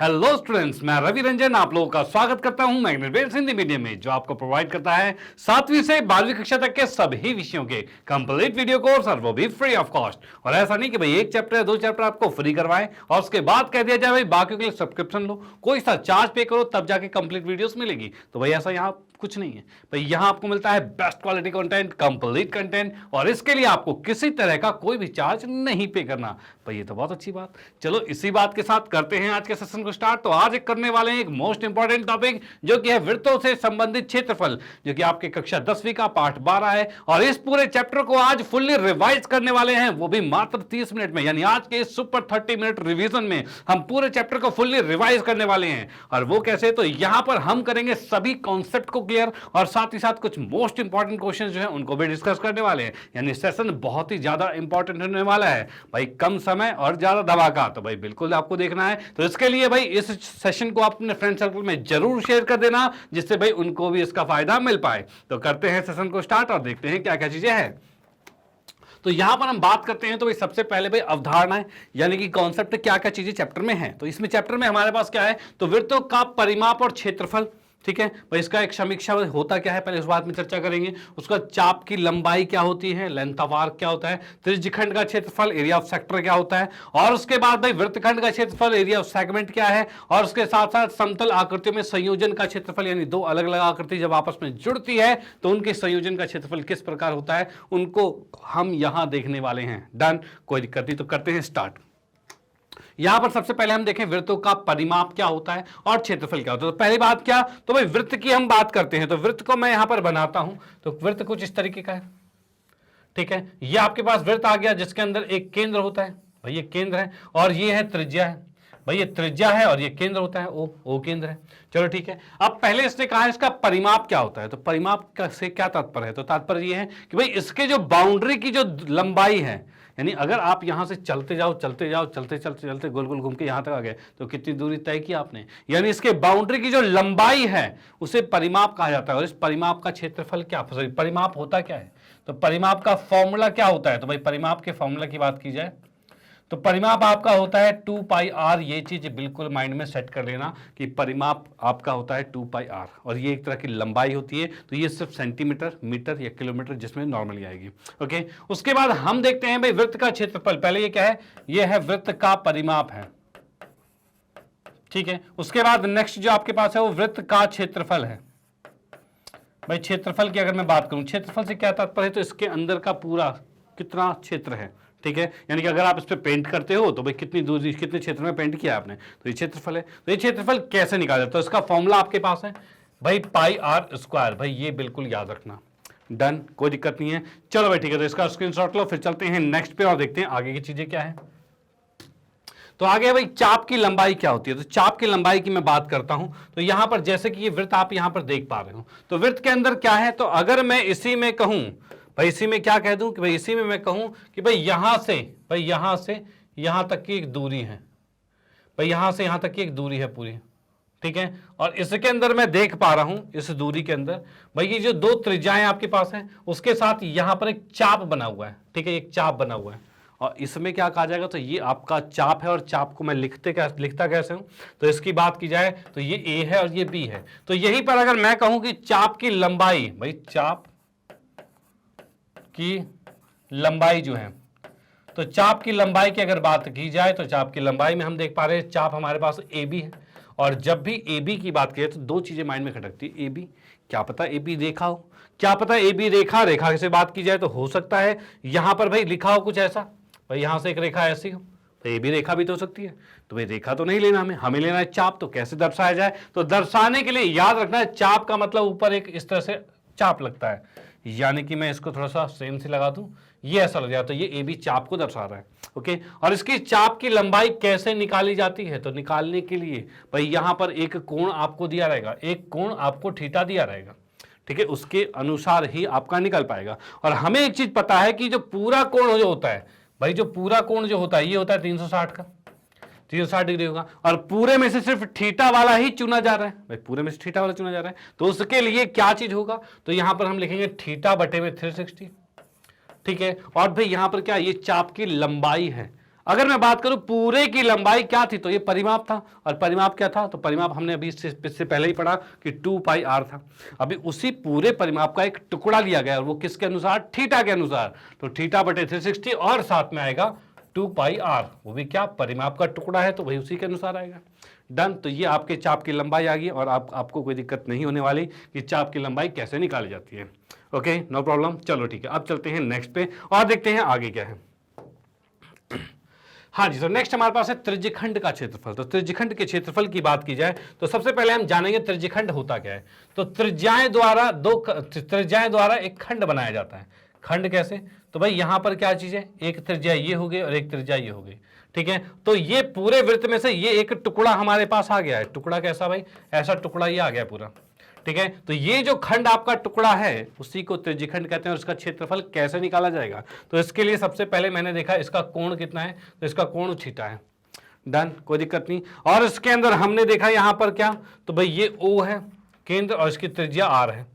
Hello students, मैं रवि रंजन आप लोगों का स्वागत करता हूं मैग्नेट बेस हिंदी मीडियम में, जो आपको प्रोवाइड करता है 7वीं से 12वीं कक्षा तक के सभी विषयों के कंप्लीट वीडियो कोर्स, और वो भी फ्री ऑफ कॉस्ट। और ऐसा नहीं कि भाई एक चैप्टर या दो चैप्टर आपको फ्री करवाएं और उसके बाद कह दिया जाए भाई बाकी के लिए सब्सक्रिप्शन लो, कोई सा चार्ज पे करो तब जाके कंप्लीट वीडियोस मिलेगी। तो भाई ऐसा यहाँ कुछ नहीं है भाई, यहां आपको मिलता है best quality content, complete content, और इसके लिए आपको किसी तरह का कोई भी चार्ज नहीं पे करना। भाई ये तो बहुत अच्छी बात। चलो इसी बात के साथ करते हैं आज के सेशन को स्टार्ट। तो आज एक करने वाले हैं एक मोस्ट इंपॉर्टेंट टॉपिक, जो कि है वृत्तों से संबंधित क्षेत्रफल, जो कि आपके कक्षा 10वीं का पाठ 12 है। और इस पूरे चैप्टर को आज फुल्ली रिवाइज करने वाले हैं, वो भी मात्र 30 मिनट में। यानी आज के सुपर 30 मिनट रिवीजन में हम पूरे चैप्टर को फुल्ली रिवाइज करने वाले हैं। और वो कैसे? तो यहां पर हम करेंगे सभी कॉन्सेप्ट को क्लियर, और साथ ही साथ कुछ मोस्ट इंपॉर्टेंट क्वेश्चन जो है उनको भी डिस्कस करने वाले हैं। यानी सेशन बहुत ही ज्यादा इंपॉर्टेंट होने वाला है भाई, कम समय और ज्यादा धमाका। तो भाई बिल्कुल आपको देखना है। तो इसके लिए भाई इस सेशन को आप अपने फ्रेंड सर्कल में जरूर शेयर कर देना, जिससे भाई उनको भी इसका फायदा मिल पाए। तो करते हैं सेशन को स्टार्ट और देखते हैं क्या क्या चीजें हैं। तो यहां पर हम बात करते हैं तो भाई सबसे पहले भाई अवधारणाएं, यानी कि कॉन्सेप्ट क्या क्या चीजें चैप्टर में है। तो इसमें चैप्टर में हमारे पास क्या है? तो वृत्तों का परिमाप और क्षेत्रफल, ठीक है भाई। इसका एक समीक्षा होता क्या है, पहले इस बात में चर्चा करेंगे। उसका चाप की लंबाई क्या होती है, लेंथ ऑफ आर्क क्या होता है, त्रिज्यखंड का क्षेत्रफल, एरिया ऑफ सेक्टर क्या होता है, और उसके बाद भाई वृत्तखंड का क्षेत्रफल, एरिया ऑफ सेगमेंट क्या है, और उसके साथ साथ समतल आकृतियों में संयोजन का क्षेत्रफल, यानी दो अलग अलग आकृति जब आपस में जुड़ती है तो उनके संयोजन का क्षेत्रफल किस प्रकार होता है, उनको हम यहां देखने वाले हैं। डन, कोई दिक्कत नहीं। तो करते हैं स्टार्ट। यहां पर सबसे पहले हम देखें वृत्तों का परिमाप क्या होता है और क्षेत्रफल क्या होता है। तो पहली बात क्या, तो भाई वृत्त की हम बात करते हैं। तो वृत्त को मैं यहां पर बनाता हूं। तो वृत्त कुछ इस तरीके का है, ठीक है। ये आपके पास वृत्त आ गया जिसके अंदर एक केंद्र होता है, भाई ये केंद्र है, और ये है त्रिज्या है, भाई ये त्रिज्या है, और ये केंद्र होता है ओ केंद्र है। चलो ठीक है। अब पहले इसने कहा इसका परिमाप क्या होता है। तो परिमाप से क्या तात्पर्य है? तो तात्पर्य ये है कि भाई इसके जो बाउंड्री की जो लंबाई है, यानी अगर आप यहां से चलते जाओ चलते गोल गोल घूम के यहां तक आ गए तो कितनी दूरी तय की आपने, यानी इसके बाउंड्री की जो लंबाई है उसे परिमाप कहा जाता है। और इस परिमाप का क्षेत्रफल क्या, सॉरी परिमाप होता क्या है? तो परिमाप का फॉर्मूला क्या होता है? तो भाई परिमाप के फॉर्मूला की बात की जाए तो परिमाप आपका होता है 2πr। ये चीज बिल्कुल माइंड में सेट कर लेना कि परिमाप आपका होता है 2πr, और ये एक तरह की लंबाई होती है। तो ये सिर्फ सेंटीमीटर, मीटर या किलोमीटर जिसमें नॉर्मली आएगी। ओके, उसके बाद हम देखते हैं भाई वृत्त का क्षेत्रफल। पहले ये क्या है? ये है वृत्त का परिमाप है, ठीक है। उसके बाद नेक्स्ट जो आपके पास है वो वृत्त का क्षेत्रफल है। भाई क्षेत्रफल की अगर मैं बात करूं, क्षेत्रफल से क्या तात्पर्य है? तो इसके अंदर का पूरा कितना क्षेत्र है, ठीक है। यानी कि अगर आप इस पे पेंट करते हो तो भाई कितनी दूरी, कितने क्षेत्र में पेंट किया आपने, तो ये क्षेत्रफल है। तो ये क्षेत्रफल कैसे निकाला जाता है? तो इसका फॉर्मूला आपके पास है भाई πr²। भाई ये बिल्कुल याद रखना। डन, कोई दिक्कत नहीं है। चलो भाई ठीक है, तो इसका स्क्रीनशॉट लो, फिर चलते हैं नेक्स्ट पे और देखते हैं आगे की चीजें क्या है। तो आगे भाई चाप की लंबाई क्या होती है। तो चाप की लंबाई की मैं बात करता हूं। तो यहां पर जैसे कि ये वृत्त आप यहां पर देख पा रहे हो, तो वृत्त के अंदर क्या है? तो अगर मैं इसी में कहूं, भाई इसी में क्या कह दूं कि भाई इसी में मैं कहूं कि भाई यहां से यहां तक की एक दूरी है, भाई यहां से यहां तक की एक दूरी है पूरी, ठीक है। और इसके अंदर मैं देख पा रहा हूं, इस दूरी के अंदर भाई ये जो दो त्रिज्याएं आपके पास हैं, उसके साथ यहां पर एक चाप बना हुआ है, ठीक है। एक चाप बना हुआ है, और इसमें क्या कहा जाएगा? तो ये आपका चाप है, और चाप को मैं लिखता कैसे हूं? तो इसकी बात की जाए तो ये ए है और ये बी है। तो यहीं पर अगर मैं कहूं कि चाप की लंबाई, भाई चाप की लंबाई जो है, तो चाप की लंबाई की अगर बात की जाए तो चाप की लंबाई में हम देख पा रहे हैं चाप हमारे पास ए बी है। और जब भी ए बी की बात करें तो दो चीजें माइंड में खटकती है। ए बी, क्या पता ए बी रेखा हो, क्या पता ए बी रेखा से बात की जाए तो हो सकता है यहां पर भाई लिखा हो कुछ ऐसा, भाई यहां से एक रेखा ऐसी हो, तो ये भी रेखा भी तो हो सकती है। तो भाई रेखा तो नहीं लेना हमें लेना है चाप। तो कैसे दर्शाया जाए? तो दर्शाने के लिए याद रखना है चाप का मतलब ऊपर एक इस तरह से चाप लगता है, यानी कि मैं इसको थोड़ा सा सेम से लगा दूं, ये ऐसा लग जाए तो ये ए बी चाप को दर्शा रहा है। ओके, और इसकी चाप की लंबाई कैसे निकाली जाती है? तो निकालने के लिए भाई यहां पर एक कोण आपको दिया रहेगा, एक कोण आपको थीटा दिया रहेगा, ठीक है। उसके अनुसार ही आपका निकल पाएगा। और हमें एक चीज पता है कि जो पूरा कोण जो होता है, भाई जो पूरा कोण जो होता है ये होता है 360 का, 360 डिग्री होगा। और पूरे में से सिर्फ थीटा वाला ही चुना जा रहा है, भाई पूरे में से थीटा वाला चुना जा रहा है। तो उसके लिए क्या चीज होगा? तो यहां पर हम लिखेंगे थीटा बटे में 360, ठीक है। और भाई यहां पर क्या, ये चाप की लंबाई है। अगर मैं बात करूं पूरे की लंबाई क्या थी, तो ये परिमाप था, और परिमाप क्या था, तो परिमाप हमने अभी इससे पहले ही पढ़ा कि 2 पाई आर था। अभी उसी पूरे परिमाप का एक टुकड़ा लिया गया और वो किसके अनुसार, थीटा के अनुसार, तो थीटा बटे 360 और साथ में आएगा 2 पाई आर, वो भी क्या परिमाप का टुकड़ा है तो वही उसी के अनुसार आएगा। डन। तो ये आपके चाप की लंबाई आ गई और आपको कोई दिक्कत नहीं होने वाली कि चाप की लंबाई कैसे निकाली जाती है। Okay, no problem. चलो ठीक है, अब चलते हैं नेक्स्ट पे और देखते हैं आगे क्या है। हाँ जी, तो नेक्स्ट हमारे पास है त्रिज्यखंड का क्षेत्रफल। तो त्रिज्यखंड के क्षेत्रफल की बात की जाए तो सबसे पहले हम जानेंगे त्रिज्यखंड होता क्या है। तो त्रिज्याएं द्वारा एक खंड बनाया जाता है। खंड कैसे, तो भाई यहां पर क्या चीज है, एक त्रिज्या ये हो गई और एक त्रिज्या ये हो गई, ठीक है। तो ये पूरे वृत्त में से ये एक टुकड़ा हमारे पास आ गया है। टुकड़ा कैसा भाई, ऐसा टुकड़ा ये आ गया पूरा, ठीक है। तो ये जो खंड आपका टुकड़ा है उसी को त्रिज्यखंड कहते हैं। और इसका क्षेत्रफल कैसे निकाला जाएगा, तो इसके लिए सबसे पहले मैंने देखा इसका कोण कितना है, तो इसका कोण थीटा है। डन, कोई दिक्कत नहीं। और इसके अंदर हमने देखा यहां पर क्या, तो भाई ये ओ है केंद्र और इसकी त्रिज्या आर है,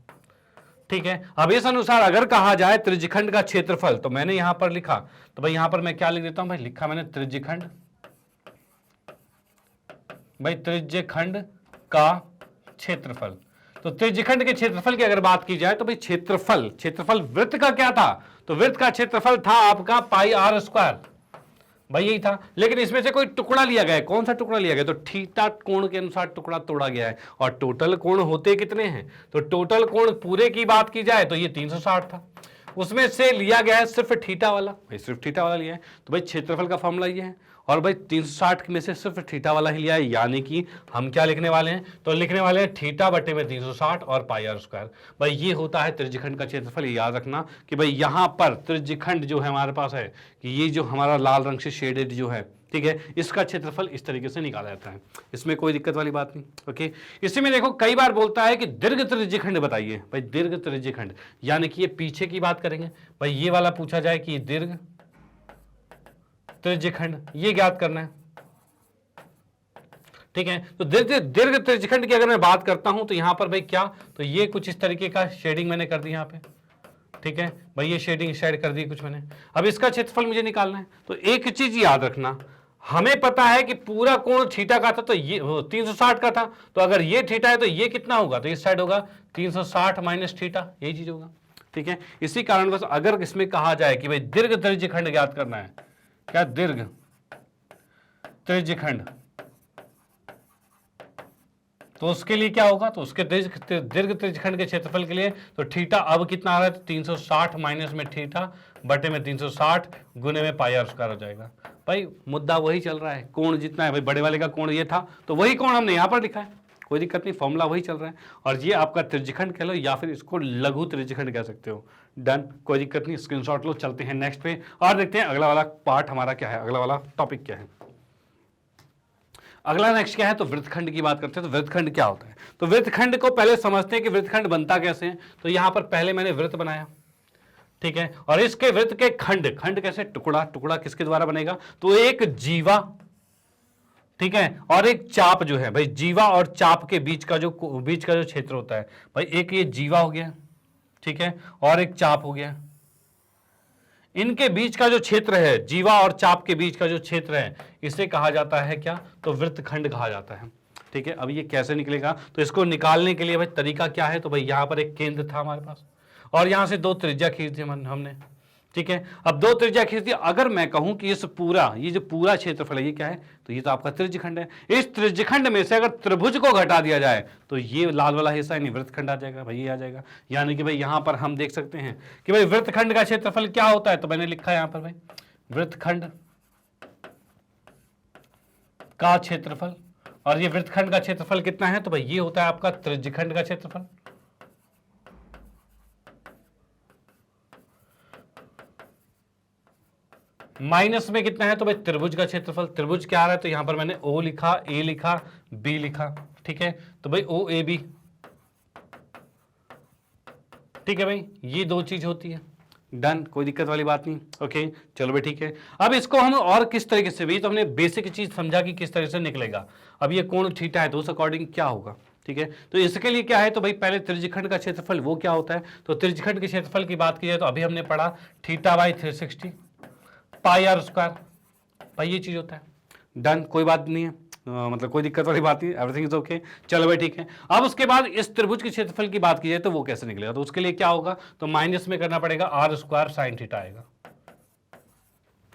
ठीक है। अब इस अनुसार अगर कहा जाए त्रिज्यखंड का क्षेत्रफल, तो मैंने यहां पर लिखा, तो भाई यहां पर मैं क्या लिख देता हूं भाई, लिखा मैंने त्रिज्यखंड, भाई त्रिज्यखंड का क्षेत्रफल। तो त्रिज्यखंड के क्षेत्रफल की अगर बात की जाए तो भाई क्षेत्रफल वृत्त का क्या था, तो वृत्त का क्षेत्रफल था आपका पाई आर स्क्वायर, भाई यही था। लेकिन इसमें से कोई टुकड़ा लिया गया है, कौन सा टुकड़ा लिया गया, तो थीटा कोण के अनुसार टुकड़ा तोड़ा गया है। और टोटल कोण होते कितने हैं, तो टोटल कोण पूरे की बात की जाए तो ये 360 था, उसमें से लिया गया है सिर्फ थीटा वाला, भाई सिर्फ थीटा वाला लिया है। तो भाई क्षेत्रफल का फॉर्मूला ये है, और भाई 360 में से सिर्फ थीटा वाला ही लिया है, यानी कि हम क्या लिखने वाले हैं, तो लिखने वाले हैं थीटा बटे में 360 और पाई आर स्क्वायर। भाई ये होता है त्रिज्यखंड का क्षेत्रफल। याद रखना कि भाई यहां पर त्रिज्यखंड जो है हमारे पास है कि ये जो हमारा लाल रंग से शेडेड जो है, ठीक है, इसका क्षेत्रफल इस तरीके से निकाला जाता है, इसमें कोई दिक्कत वाली बात नहीं। ओके, इसी में देखो कई बार बोलता है कि दीर्घ त्रिज्यखंड बताइए। भाई दीर्घ त्रिज्यखंड यानी कि ये पीछे की बात करेंगे, भाई ये वाला पूछा जाए कि दीर्घ त्रिज्यखंड, ये ज्ञात करना है, ठीक है। तो दीर्घ त्रिज्यखंड की अगर मैं बात करता हूं तो यहां पर भाई क्या, तो ये कुछ इस तरीके का शेडिंग मैंने कर दी यहां पे, ठीक है भाई, ये शेडिंग शेड कर दी कुछ मैंने। अब इसका क्षेत्रफल मुझे निकालना है, तो एक चीज याद रखना, हमें पता है कि पूरा कोण थीटा का था, तो ये 360 का था, तो अगर ये थीटा है तो ये कितना होगा, तो इस साइड होगा 360 माइनस थीटा, यही चीज होगा, ठीक है। इसी कारण बस अगर इसमें कहा जाए कि भाई दीर्घ त्रिज्यखंड ज्ञात करना है, क्या दीर्घ त्रिज्यखंड, तो उसके लिए क्या होगा, तो उसके दीर्घ त्रिज्यखंड के क्षेत्रफल के लिए तो थीटा अब कितना आ रहा है, तो 360 माइनस में थीटा बटे में 360 गुने में पाई आर स्क्वायर हो जाएगा। भाई मुद्दा वही चल रहा है, कोण जितना है, भाई बड़े वाले का कोण ये था तो वही कोण हमने यहां पर लिखा है, कोई दिक्कत नहीं, फॉर्मूला वही चल रहा है। और ये आपका त्रिज्यखंड कह लो या फिर इसको लघु त्रिज्यखंड कह सकते हो। डन, कोई दिक्कत नहीं, स्क्रीनशॉट लो। चलते हैं नेक्स्ट पे और देखते हैं अगला वाला पार्ट हमारा क्या है, अगला वाला टॉपिक क्या है। अगला नेक्स्ट क्या है, तो वृत्तखंड की बात करते हैं। तो वृत्तखंड क्या होता है, तो वृत्तखंड को पहले समझते हैं कि वृत्तखंड बनता कैसे है। तो यहां पर पहले मैंने वृत्त बनाया, ठीक है, और इसके वृत्त के खंड कैसे, टुकड़ा किसके द्वारा बनेगा, तो एक जीवा, ठीक है, और एक चाप जो है, भाई जीवा और चाप के बीच का जो क्षेत्र होता है, भाई एक ये जीवा हो गया, ठीक है, और एक चाप हो गया, इनके बीच का जो क्षेत्र है, जीवा और चाप के बीच का जो क्षेत्र है, इसे कहा जाता है क्या, तो वृत्तखंड कहा जाता है, ठीक है। अब ये कैसे निकलेगा, तो इसको निकालने के लिए भाई तरीका क्या है, तो भाई यहां पर एक केंद्र था हमारे पास और यहां से 2 त्रिज्या खींच दी हमने, ठीक है। अब 2 त्रिज्या खींच दी, अगर मैं कहूं कि ये जो पूरा क्षेत्रफल है ये क्या है, तो ये तो आपका त्रिज्यखंड है। इस त्रिज्यखंड में से अगर त्रिभुज को घटा दिया जाए तो ये लाल वाला हिस्सा यानी वृत्तखंड आ जाएगा, भाई ये आ जाएगा। यानी कि भाई यहां पर हम देख सकते हैं कि भाई वृत्तखंड का क्षेत्रफल क्या होता है, तो मैंने लिखा है यहां पर भाई वृत्तखंड का क्षेत्रफल, और ये वृत्तखंड का क्षेत्रफल कितना है, तो भाई ये होता है आपका त्रिज्यखंड का क्षेत्रफल, माइनस में कितना है, तो भाई त्रिभुज का क्षेत्रफल। त्रिभुज क्या आ रहा है, तो यहां पर मैंने ओ लिखा, ए लिखा, बी लिखा, ठीक है, तो भाई ओ ए बी, ठीक है भाई, ये 2 चीज होती है। डन, कोई दिक्कत वाली बात नहीं। ओके, चलो भाई ठीक है। अब इसको हम और किस तरीके से, भी तो हमने बेसिक चीज समझा कि किस तरह से निकलेगा। अब ये कोण थीटा है तो उस अकॉर्डिंग क्या होगा, ठीक है। तो इसके लिए क्या है, तो भाई पहले त्रिज्यखंड का क्षेत्रफल वो क्या होता है, तो त्रिज्यखंड के क्षेत्रफल की बात की जाए तो अभी हमने पढ़ा theta by 360 pi R square, भाई ये चीज होता है। डन, कोई बात नहीं है, मतलब कोई दिक्कत वाली बात नहीं, एवरीथिंग इज ओके। चलो भाई ठीक है। अब उसके बाद इस त्रिभुज के क्षेत्रफल की बात की जाए तो वो कैसे निकलेगा, तो उसके लिए क्या होगा, तो माइनस में करना पड़ेगा, आर स्क्वायर साइन थीटा आएगा।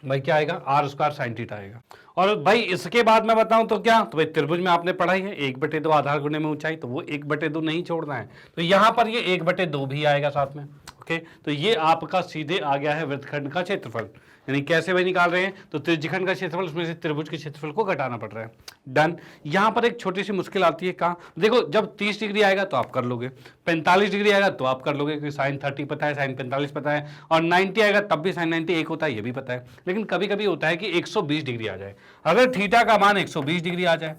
भाई क्या आएगा, आर स्क्वायर साइन थीटा आएगा। और भाई इसके बाद मैं बताऊं तो क्या, तो भाई त्रिभुज में आपने पढ़ा ही है 1/2 आधार गुणे में ऊंचाई, तो वो 1/2 नहीं छोड़ना है, तो यहां पर ये 1/2 भी आएगा साथ में। ओके, तो ये आपका सीधे आ गया है वृत्तखंड का क्षेत्रफल। यानी कैसे भाई निकाल रहे हैं, तो त्रिज्यखंड का क्षेत्रफल, उसमें से त्रिभुज के क्षेत्रफल को घटाना पड़ रहा है। डन। यहां पर एक छोटी सी मुश्किल आती है, कहाँ, देखो जब 30 डिग्री आएगा तो आप कर लोगे, 45 डिग्री आएगा तो आप कर लोगे, क्योंकि साइन 30 पता है, साइन 45 पता है, और 90 आएगा तब भी साइन 90 एक होता है, ये भी पता है। लेकिन कभी कभी होता है कि 120 डिग्री आ जाए। अगर थीटा का मान 120 डिग्री आ जाए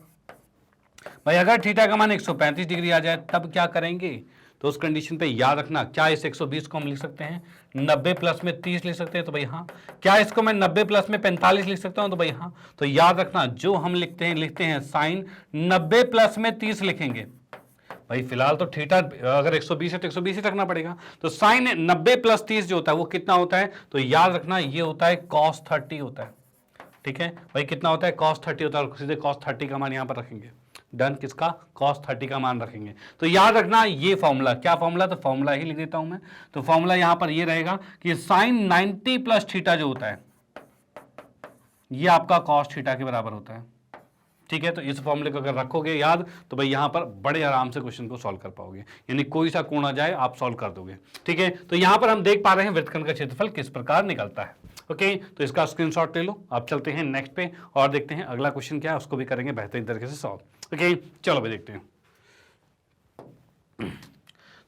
भाई, अगर थीटा का मान 135 डिग्री आ जाए तब क्या करेंगे, तो उस कंडीशन पे याद रखना, क्या इस 120 को हम लिख सकते हैं 90 प्लस में 30 लिख सकते हैं, तो भाई हाँ। क्या इसको मैं 90 प्लस में 45 लिख सकता हूं, तो भाई हाँ। तो याद रखना, जो हम लिखते हैं साइन 90 प्लस में 30 लिखेंगे। भाई फिलहाल तो थीटा अगर 120 है तो 120 ही रखना पड़ेगा, तो साइन 90 प्लस 30 जो होता है वो कितना होता है, तो याद रखना ये होता है cos 30 होता है। ठीक है भाई, कितना होता है, cos 30 होता है, और सीधे cos 30 का मान यहां पर रखेंगे। डन, किसका, cos 30 का मान रखेंगे। तो याद रखना ये फॉर्मूला, क्या फॉर्मूला, तो फॉर्मूला ही लिख देता हूं मैं। तो फॉर्मूला यहां पर ये रहेगा कि साइन 90 प्लस थीटा जो होता है ये आपका cos थीटा के बराबर होता है। ठीक है, तो इस फॉर्मूले को अगर रखोगे याद, तो भाई यहां पर बड़े आराम से क्वेश्चन को सॉल्व कर पाओगे, यानी कोई सा कोण आ जाए आप सॉल्व कर दोगे। ठीक है, तो यहां पर हम देख पा रहे हैं वृत्तखंड का क्षेत्रफल किस प्रकार निकलता है। ओके, तो इसका स्क्रीनशॉट ले लो। आप चलते हैं नेक्स्ट पे और देखते हैं अगला क्वेश्चन क्या है, उसको भी करेंगे बेहतरीन तरीके से सॉल्व। ओके, चलो भाई देखते हैं।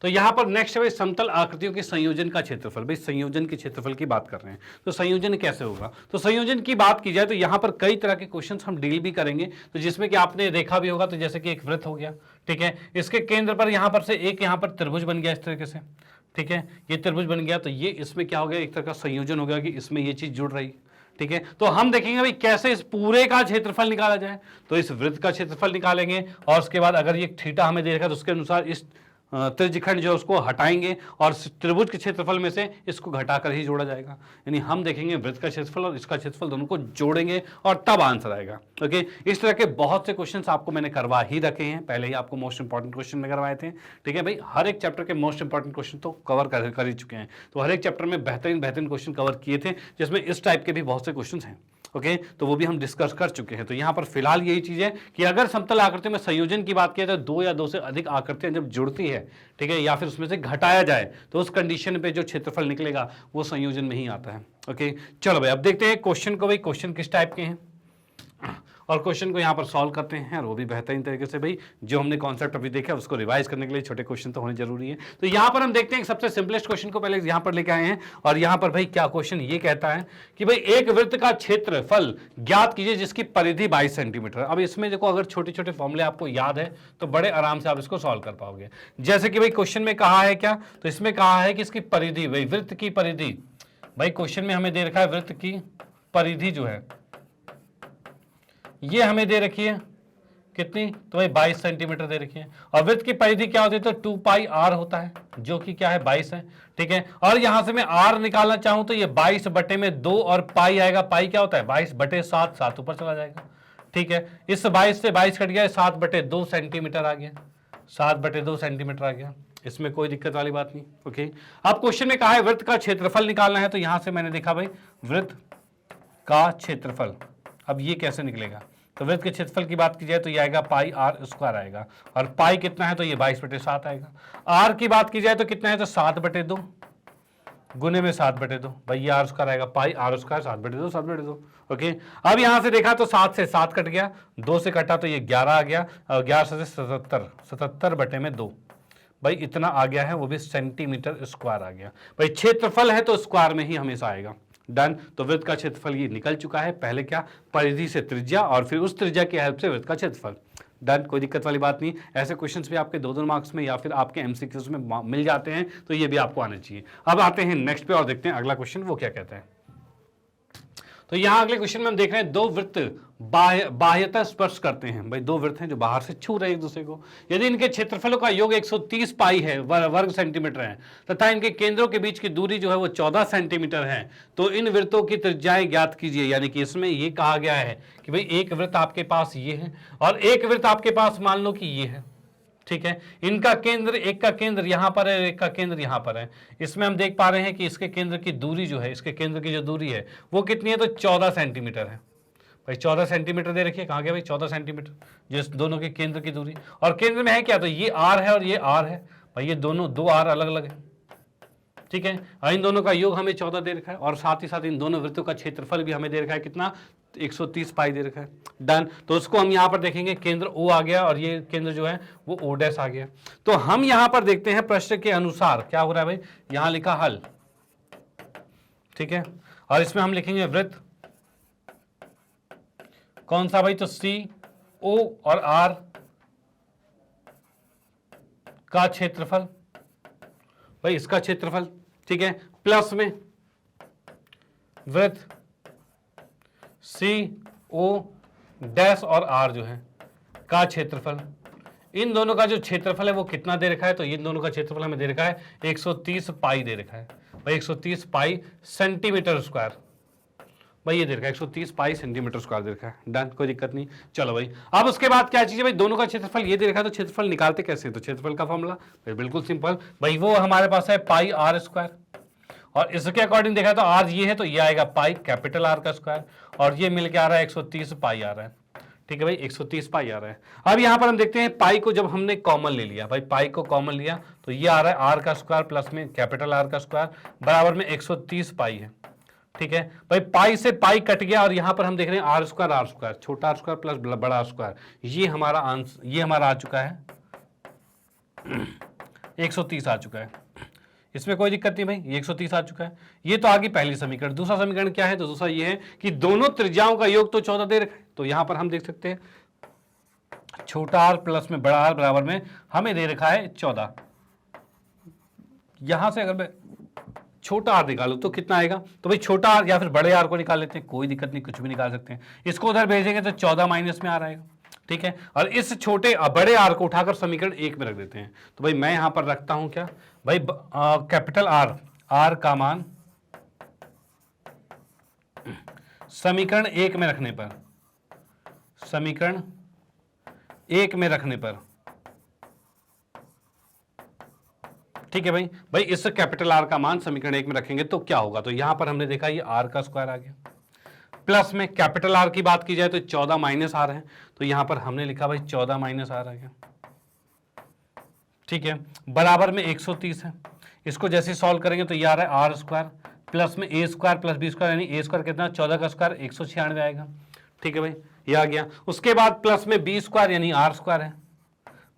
तो यहां पर नेक्स्ट है भाई समतल आकृतियों के संयोजन का क्षेत्रफल। भाई संयोजन के क्षेत्रफल की बात कर रहे हैं, तो संयोजन कैसे होगा, तो संयोजन की बात की जाए तो यहां पर कई तरह के क्वेश्चंस हम डील भी करेंगे, तो जिसमें कि आपने देखा भी होगा, तो जैसे कि एक वृत्त हो गया, ठीक है, इसके केंद्र पर यहां पर से एक यहां पर त्रिभुज बन गया इस तरीके से। ठीक है, ये त्रिभुज बन गया, तो ये इसमें क्या हो गया, एक तरह का संयोजन हो गया कि इसमें ये चीज जुड़ रही। ठीक है, तो हम देखेंगे भाई कैसे इस पूरे का क्षेत्रफल निकाला जाए, तो इस वृत्त का क्षेत्रफल निकालेंगे, और उसके बाद अगर ये थीटा हमें दे रखा है तो उसके अनुसार इस त्रिज्यखंड जो उसको हटाएंगे और त्रिभुज के क्षेत्रफल में से इसको घटाकर ही जोड़ा जाएगा। यानी हम देखेंगे वृत्त का क्षेत्रफल और इसका क्षेत्रफल दोनों को जोड़ेंगे और तब आंसर आएगा। ओके, इस तरह के बहुत से क्वेश्चंस आपको मैंने करवा ही रखे हैं, पहले ही आपको मोस्ट इंपॉर्टेंट क्वेश्चन में करवाए थे। ठीक है भाई, हर एक चैप्टर के मोस्ट इंपॉर्टेंट क्वेश्चन तो कवर कर ही चुके हैं, तो हर एक चैप्टर में बेहतरीन क्वेश्चन कवर किए थे, जिसमें इस टाइप के भी बहुत से क्वेश्चन हैं। ओके, तो वो भी हम डिस्कस कर चुके हैं। तो यहां पर फिलहाल यही चीज है कि अगर समतल आकृति में संयोजन की बात किया तो दो या दो से अधिक आकृतियां जब जुड़ती है, ठीक है, या फिर उसमें से घटाया जाए, तो उस कंडीशन पे जो क्षेत्रफल निकलेगा वो संयोजन में ही आता है। ओके, चलो भाई अब देखते हैं क्वेश्चन को। भाई क्वेश्चन किस टाइप के हैं और क्वेश्चन को यहाँ पर सॉल्व करते हैं, और वो भी बेहतरीन तरीके से। भाई जो हमने कॉन्सेप्ट अभी देखा उसको रिवाइज करने के लिए छोटे क्वेश्चन तो होने जरूरी है। तो यहाँ पर हम देखते हैं सबसे सिंपलेस्ट क्वेश्चन को पहले यहाँ पर लेके आए हैं, और यहाँ पर भाई क्या क्वेश्चन ये कहता है कि भाई एक वृत्त का क्षेत्रफल ज्ञात कीजिए जिसकी परिधि 22 सेंटीमीटर। अब इसमें देखो अगर छोटे छोटे फॉर्मूले आपको याद है तो बड़े आराम से आप इसको सॉल्व कर पाओगे। जैसे कि भाई क्वेश्चन में कहा है क्या, तो इसमें कहा है कि इसकी परिधि, भाई वृत्त की परिधि, भाई क्वेश्चन में हमें दे रखा है वृत्त की परिधि जो है ये हमें दे रखी है कितनी, तो भाई 22 सेंटीमीटर दे रखी है, और वृत्त की परिधि क्या होती है, तो 2 पाई आर होता है, जो कि क्या है 22 है। ठीक है, और यहां से मैं आर निकालना चाहूं तो ये 22 बटे में 2 और पाई आएगा, पाई क्या होता है 22 बटे 7, 7 ऊपर चला जाएगा। ठीक है, इस 22 से 22 कट गया, 7 बटे 2 सेंटीमीटर आ गया, 7 बटे 2 सेंटीमीटर आ गया, इसमें कोई दिक्कत वाली बात नहीं। ओके, अब क्वेश्चन में कहा है वृत्त का क्षेत्रफल निकालना है, तो यहां से मैंने देखा भाई वृत्त का क्षेत्रफल, अब ये कैसे निकलेगा, तो वृत्त के क्षेत्रफल की बात की जाए तो ये आएगा पाई आर स्क्वायर आएगा, और पाई कितना है तो ये 22 बटे 7 आएगा। आर की बात की जाए तो कितना है, तो 7 बटे 2 गुने में 7 बटे 2, भाई ये आर स्क्वायर आएगा, पाई आर स्क्वायर 7 बटे 2, 7 बटे 2। ओके, अब यहां से देखा तो 7 से 7 कट गया, 2 से कटा तो ये 11 आ गया, और 11 से 77, 77 बटे में 2, भाई इतना आ गया है, वो भी सेंटीमीटर स्क्वायर आ गया। भाई क्षेत्रफल है तो स्क्वायर में ही हमेशा आएगा। डन, तो वृत्त का क्षेत्रफल ये निकल चुका है, पहले क्या परिधि से त्रिज्या और फिर उस त्रिज्या की हेल्प से वृत्त का क्षेत्रफल। डन, कोई दिक्कत वाली बात नहीं। ऐसे क्वेश्चंस भी आपके 2-2 मार्क्स में या फिर आपके एमसीक्यूज में मिल जाते हैं, तो ये भी आपको आने चाहिए। अब आते हैं नेक्स्ट पे और देखते हैं अगला क्वेश्चन वो क्या कहता है। तो यहां अगले क्वेश्चन में हम देख रहे हैं दो वृत्त बाह्यतः स्पर्श करते हैं। भाई दो वृत्त हैं जो बाहर से छू रहे हैं एक दूसरे को। यदि इनके क्षेत्रफलों का योग 130 पाई है वर्ग सेंटीमीटर है तथा इनके केंद्रों के बीच की दूरी जो है वो 14 सेंटीमीटर है, तो इन वृत्तों की त्रिज्याएं ज्ञात कीजिए। यानी कि इसमें ये कहा गया है कि भाई एक वृत्त आपके पास ये है और एक वृत्त आपके पास मान लो कि ये है, ठीक है। इनका केंद्र, एक का केंद्र यहां पर है, एक का केंद्र यहां पर है। इसमें हम देख पा रहे हैं कि इसके केंद्र की दूरी जो है, इसके केंद्र की जो दूरी है वो कितनी है, तो 14 सेंटीमीटर है। भाई 14 सेंटीमीटर दे रखिए, कहां गया भाई 14 सेंटीमीटर, जिस दोनों के केंद्र की दूरी। और केंद्र में है क्या, तो ये आर है और ये आर है। भाई ये दोनों दो आर अलग अलग है, ठीक है। इन दोनों का योग हमें 14 दे रखा है और साथ ही साथ इन दोनों वृत्तों का क्षेत्रफल भी हमें दे रखा है कितना, 130 पाई दे रखा है। डन। तो उसको हम यहां पर देखेंगे, केंद्र O आ गया और ये केंद्र जो है वो O डैश आ गया। तो हम यहां पर देखते हैं प्रश्न के अनुसार क्या हो रहा है भाई, यहां लिखा हल, ठीक है। और इसमें हम लिखेंगे वृत्त कौन सा भाई, तो C, O और R का क्षेत्रफल, भाई इसका क्षेत्रफल, ठीक है, प्लस में वृत्त C, O डैश और R जो है का क्षेत्रफल। इन दोनों का जो क्षेत्रफल है वो कितना दे रखा है, तो इन दोनों का क्षेत्रफल हमें दे रखा है 130 पाई दे रखा है। भाई 130 पाई सेंटीमीटर स्क्वायर, भाई ये दे रखा है 130 पाई सेंटीमीटर स्क्वायर दे रखा है। डन, कोई दिक्कत नहीं। चलो भाई अब उसके बाद क्या चीज है भाई, दोनों का क्षेत्रफल ये दे रखा है, तो क्षेत्रफल निकालते कैसे, तो क्षेत्रफल का फॉर्मूला भाई बिल्कुल सिंपल, भाई वो हमारे पास है पाई आर स्क्वायर और इसके अकॉर्डिंग देखा तो आर ये है तो ये आएगा पाई कैपिटल आर का स्क्वायर और ये मिलके आ रहा है 130 पाई आ रहा है, ठीक है भाई 130 पाई आ रहा है। अब यहां पर हम देखते हैं पाई को जब हमने कॉमन ले लिया, भाई पाई को कॉमन लिया तो ये आ रहा है आर का स्क्वायर प्लस में कैपिटल आर का स्क्वायर बराबर में 130 पाई है, ठीक है। भाई पाई से पाई कट गया और यहां पर हम देख रहे हैं आर स्क्वायर, छोटा आर स्क्वायर प्लस बड़ा आर स्क्वायर, ये हमारा आंसर, ये हमारा आ चुका है 130 आ चुका है। इसमें कोई दिक्कत नहीं भाई, ये 130 आ चुका है। ये तो आ गई पहली समीकरण। दूसरा समीकरण क्या है, तो दूसरा ये है कि दोनों त्रिज्याओं का योग तो 14 दे रखा है, तो यहां पर हम देख सकते हैं छोटा आर प्लस में बड़ा आर बराबर में हमें दे रखा है 14। यहां से अगर मैं छोटा आर निकालू तो कितना आएगा, तो भाई छोटा आर या फिर बड़े आर को निकाल लेते हैं, कोई दिक्कत नहीं, कुछ भी निकाल सकते हैं। इसको उधर भेजेंगे तो 14 माइनस में आ रहेगा, ठीक है। और इस छोटे बड़े आर को उठाकर समीकरण 1 में रख देते हैं। तो भाई मैं यहां पर रखता हूं क्या भाई, कैपिटल आर, आर का मान समीकरण 1 में रखने पर, समीकरण 1 में रखने पर, ठीक है भाई। भाई इस कैपिटल आर का मान समीकरण 1 में रखेंगे तो क्या होगा, तो यहां पर हमने देखा ये आर का स्क्वायर आ गया प्लस में कैपिटल आर की बात की जाए तो 14 माइनस आर है, तो यहां पर हमने लिखा भाई 14 माइनस आर आ गया, ठीक है, बराबर में 130 है। इसको जैसे सॉल्व करेंगे तो ये आ रहा है आर स्क्वायर प्लस में ए स्क्वायर प्लस बी स्क्वायर, यानी ए स्क्वायर कितना 14 का स्क्वायर 196 आएगा, ठीक है भाई ये आ गया। उसके बाद प्लस में बी स्क्वायर यानी आर स्क्वायर है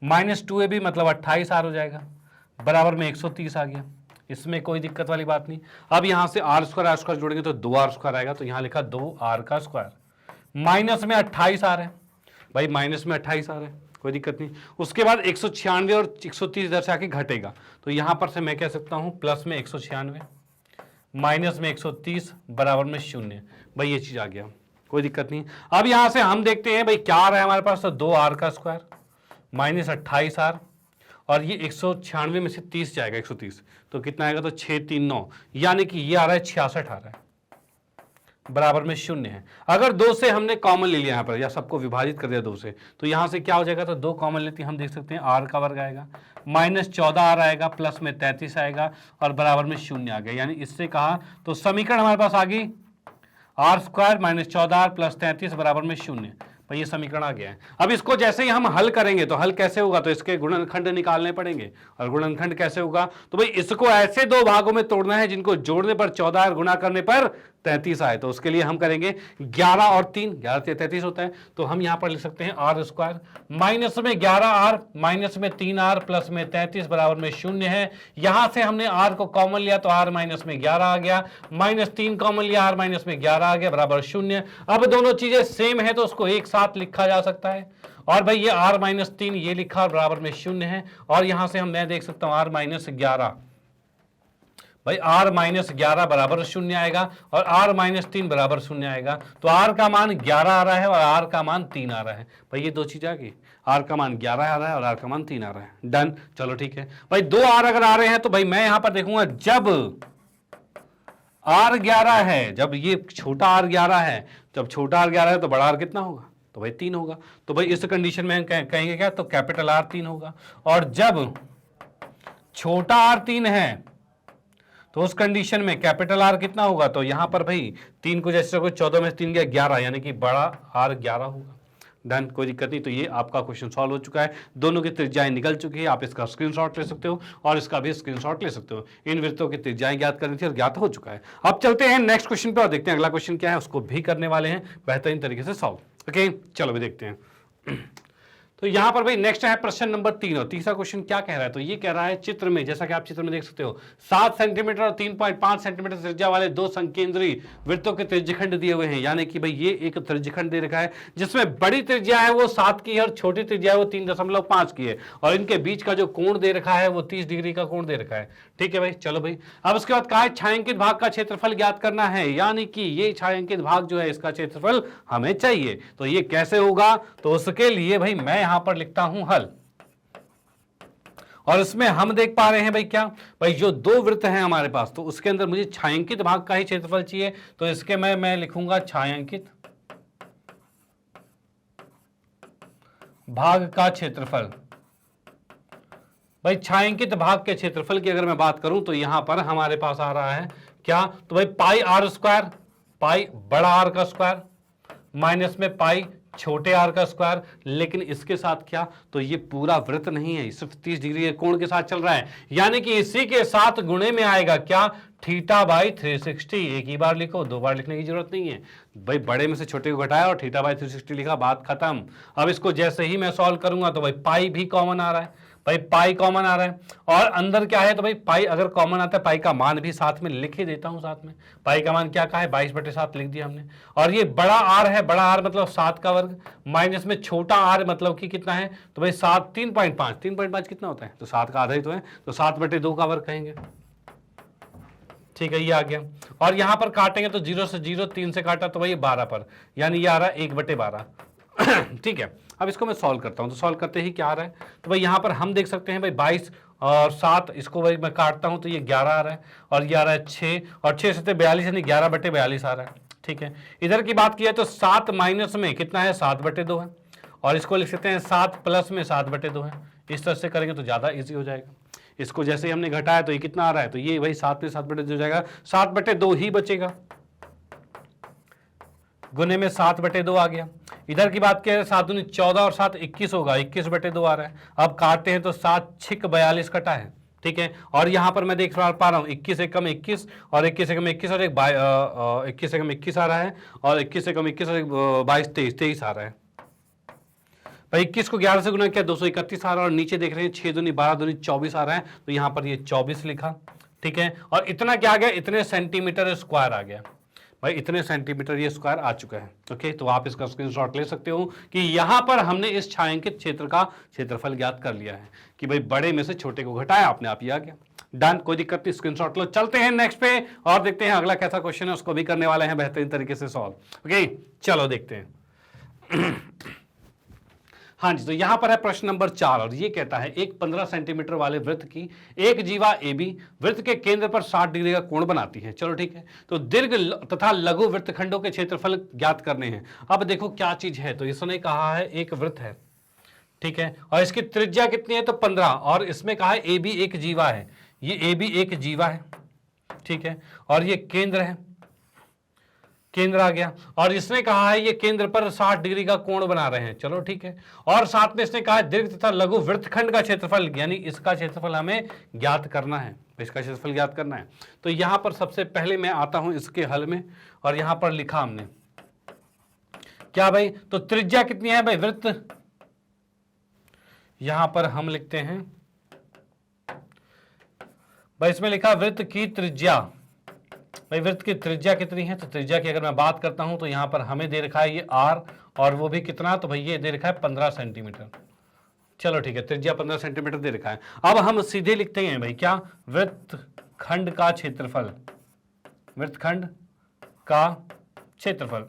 माइनस 2ab मतलब 28 आर हो जाएगा बराबर में 130 आ गया। इसमें कोई दिक्कत वाली बात नहीं। अब यहां से आर स्क्वायर जोड़ेंगे तो 2 आर स्क्वायर आएगा, तो यहां लिखा 2 आर का स्क्वायर माइनस में 28 आ रहा है, भाई माइनस में 28 आ रहा है, कोई दिक्कत नहीं। उसके बाद 196 और 130 इधर से आके घटेगा, तो यहां पर से मैं कह सकता हूं प्लस में 196 माइनस में 130 बराबर में 0, भाई ये चीज आ गया, कोई दिक्कत नहीं। अब यहां से हम देखते हैं भाई क्या आ रहा है हमारे पास, तो 2 आर का स्क्वायर माइनस 28 आर और ये 196 में से 30 जाएगा 130, तो कितना आएगा, तो 639 यानी कि ये आ रहा है 66 आ रहा है बराबर में 0 है। अगर 2 से हमने कॉमन ले लिया यहाँ पर या सबको विभाजित कर दिया 2 से, तो यहाँ से क्या हो जाएगा, तो 2 कॉमन लेते हैं हम देख सकते हैं आर का वर्ग आएगा माइनस 14 आर आएगा प्लस में 33 आएगा और बराबर में 0 आ गया। यानी इससे कहा तो समीकरण हमारे पास आ गई R square minus 14 R plus 33 बराबर में 0, भाई ये समीकरण आ गया है। अब इसको जैसे ही हम हल करेंगे तो हल कैसे होगा, तो इसके गुणनखंड निकालने पड़ेंगे। और गुणनखंड कैसे होगा, तो भाई इसको ऐसे 2 भागों में तोड़ना है जिनको जोड़ने पर 14 और गुणा करने पर 33 आए। तो उसके लिए हम करेंगे 11 और 3, 11 से 33 होता है, तो हम यहां पर लिख सकते हैं आर स्क्वायर माइनस में 11 आर माइनस में 3 आर प्लस में 33 बराबर में 0 है। यहां से हमने आर को कॉमन लिया तो आर माइनस में 11 आ गया, माइनस 3 कॉमन लिया आर माइनस में 11 आ गया बराबर 0। अब दोनों चीजें सेम है तो उसको एक साथ लिखा जा सकता है। और भाई ये आर माइनस 3 ये लिखा बराबर में 0 है, और यहां से हम मैं देख सकता हूं आर माइनस 11, भाई r माइनस 11 बराबर 0 आएगा और r माइनस 3 बराबर 0 आएगा। तो r का मान 11 आ रहा है और r का मान 3 आ रहा है। भाई ये दो चीज आ गई, r का मान 11 आ रहा है और r का मान 3 आ रहा है। डन, चलो ठीक है भाई। दो r अगर आ रहे हैं तो भाई मैं यहां पर देखूंगा जब r 11 है, जब ये छोटा r 11 है, जब छोटा r 11 है तो बड़ा r कितना होगा, तो भाई 3 होगा। तो भाई इस कंडीशन में हम कहेंगे क्या, तो कैपिटल R 3 होगा। और जब छोटा r 3 है तो उस कंडीशन में कैपिटल R कितना होगा, तो यहां पर भाई 3 को जैसे 14 में 3 गया 11, यानी कि बड़ा R 11 होगा। डन, कोई दिक्कत नहीं। तो ये आपका क्वेश्चन सॉल्व हो चुका है, दोनों की त्रिज्याएं निकल चुकी है। आप इसका स्क्रीनशॉट ले सकते हो और इसका भी स्क्रीनशॉट ले सकते हो। इन वृत्तों की त्रिज्याएं ज्ञात करनी थी और ज्ञात हो चुका है। अब चलते हैं नेक्स्ट क्वेश्चन पे और देखते हैं अगला क्वेश्चन क्या है, उसको भी करने वाले हैं बेहतरीन तरीके से सॉल्व। ओके, चलो भी देखते हैं। तो यहां पर भाई नेक्स्ट है प्रश्न नंबर 3 और तीसरा क्वेश्चन क्या कह रहा है, तो ये कह रहा है चित्र में, जैसा कि आप चित्र में देख सकते हो, 7 सेंटीमीटर और 3.5 सेंटीमीटर त्रिज्या वाले दो संकेंद्री वृत्तों के त्रिज्यखंड दिए हुए हैं। यानी कि भाई ये एक त्रिज्यखंड दे रखा है जिसमें बड़ी त्रिज्या है वो 7 की है और छोटी त्रिज्या है वो 3.5 की है, और इनके बीच का जो कोण दे रखा है वो 30 डिग्री का कोण दे रखा है। ठीक है भाई, चलो भाई। अब उसके बाद कहा है छायांकित भाग का क्षेत्रफल ज्ञात करना है, यानी कि ये छायांकित भाग जो है इसका क्षेत्रफल हमें चाहिए। तो ये कैसे होगा, तो उसके लिए भाई मैं यहां पर लिखता हूं हल, और इसमें हम देख पा रहे हैं भाई क्या, भाई जो दो वृत्त हैं हमारे पास, तो उसके अंदर मुझे छायांकित भाग का ही क्षेत्रफल चाहिए। तो इसके मैं लिखूंगा छायांकित भाग का क्षेत्रफल। भाई छायांकित भाग के क्षेत्रफल की अगर मैं बात करूं तो यहां पर हमारे पास आ रहा है क्या, तो भाई पाई r स्क्वायर, पाई बड़ा R का स्क्वायर माइनस में पाई छोटे r का स्क्वायर। लेकिन इसके साथ क्या, तो ये पूरा वृत्त नहीं है, सिर्फ 30 डिग्री के कोण के साथ चल रहा है, यानी कि इसी के साथ गुणे में आएगा क्या, थीटा बाई 360। एक ही बार लिखो, दो बार लिखने की जरूरत नहीं है भाई। बड़े में से छोटे को घटाया और थीटा बाई 360 लिखा, बात खत्म। अब इसको जैसे ही मैं सॉल्व करूंगा तो भाई पाई भी कॉमन आ रहा है, भाई पाई कॉमन आ रहा है, और अंदर क्या है, तो भाई पाई अगर कॉमन आता है, पाई का मान भी साथ में लिख ही देता हूं साथ में। पाई का मान क्या कहा है, 22/7 लिख दिया हमने। और ये बड़ा R है, बड़ा R मतलब 7 का वर्ग, माइनस में छोटा R मतलब कि कितना है, तो भाई 7 3.5 कितना होता है, तो 7 का आधा ही तो है, तो 7/2 का वर्ग कहेंगे। ठीक है, ये आ गया। और यहां पर काटेंगे तो 0 से 0, 3 से काटा तो भाई 12 पर, यानी ये आ रहा है 1/12। ठीक है, अब इसको मैं सॉल्व करता हूं, तो सॉल्व करते ही क्या आ रहा है, तो भाई यहां पर हम देख सकते हैं भाई 22 और 7, इसको भाई मैं काटता हूं तो ये 11 आ रहा है, और ये आ रहा है 6, और 6 से 42 यानी 11/42 आ रहा है। ठीक है, इधर की बात किया तो 7 माइनस में कितना है, 7/2 है, और इसको लिख सकते हैं 7 प्लस में 7/2 है। इस तरह से करेंगे तो ज्यादा ईजी हो जाएगा। इसको जैसे ही हमने घटाया तो ये कितना आ रहा है, तो ये भाई 7 में 7/2 हो जाएगा, 7/2 ही बचेगा, गुने में 7/2 आ गया। इधर की बात करें 7 दूनी 14 और 7 21 होगा, 21/2 आ रहा है। अब काटते हैं तो 7 6 42 कटा है। ठीक है, और यहां पर मैं देख पा रहा हूं 21 एकम 21 और 21 एकम 21 और 21 एकम 21 आ रहा है, और 21 एकम 21 और 22 23 आ रहा है। भाई 21 को 11 से गुना किया 231 आ रहा है, और नीचे देख रहे हैं 6 दूनी 12 दूनी 24 आ रहा है, तो यहां पर ये 24 लिखा। ठीक है, और इतना क्या आ गया, इतने सेंटीमीटर स्क्वायर आ गया। भाई इतने सेंटीमीटर ये स्क्वायर आ चुका है। ओके, तो आप इसका स्क्रीनशॉट ले सकते हो कि यहां पर हमने इस छायांकित क्षेत्र का क्षेत्रफल ज्ञात कर लिया है, कि भाई बड़े में से छोटे को घटाया आपने, आप ये आ गया। डन, कोई दिक्कत नहीं, स्क्रीनशॉट लो। चलते हैं नेक्स्ट पे और देखते हैं अगला कैसा क्वेश्चन है, उसको भी करने वाले हैं बेहतरीन तरीके से सॉल्व। ओके, चलो देखते हैं। हाँ जी, तो यहां पर है प्रश्न नंबर 4 और ये कहता है एक 15 सेंटीमीटर वाले वृत्त की एक जीवा AB वृत्त के केंद्र पर 60 डिग्री का कोण बनाती है। चलो ठीक है, तो दीर्घ तथा लघु वृत्तखंडों के क्षेत्रफल ज्ञात करने हैं। अब देखो क्या चीज है, तो इसने कहा है एक वृत्त है, ठीक है, और इसकी त्रिज्या कितनी है, तो 15, और इसमें कहा है AB एक जीवा है, ये AB एक जीवा है। ठीक है, और ये केंद्र है, केंद्र आ गया, और इसने कहा है ये केंद्र पर 60 डिग्री का कोण बना रहे हैं। चलो ठीक है, और साथ में इसने कहा है दीर्घ तथा लघु वृत्तखंड का क्षेत्रफल, यानी इसका क्षेत्रफल हमें ज्ञात करना है, इसका क्षेत्रफल ज्ञात करना है। तो यहां पर सबसे पहले मैं आता हूं इसके हल में, और यहां पर लिखा हमने क्या भाई, तो त्रिज्या कितनी है भाई वृत्त, यहां पर हम लिखते हैं भाई, इसमें लिखा वृत्त की त्रिज्या, भाई वृत्त की त्रिज्या कितनी है, तो त्रिज्या की अगर मैं बात करता हूं तो यहां पर हमें दे रखा है ये R, और वो भी कितना, तो भाई ये दे रखा है 15 सेंटीमीटर। चलो ठीक है, त्रिज्या 15 सेंटीमीटर दे रखा है। अब हम सीधे लिखते हैं भाई क्या, वृत्त खंड का क्षेत्रफल, वृत्तखंड का क्षेत्रफल।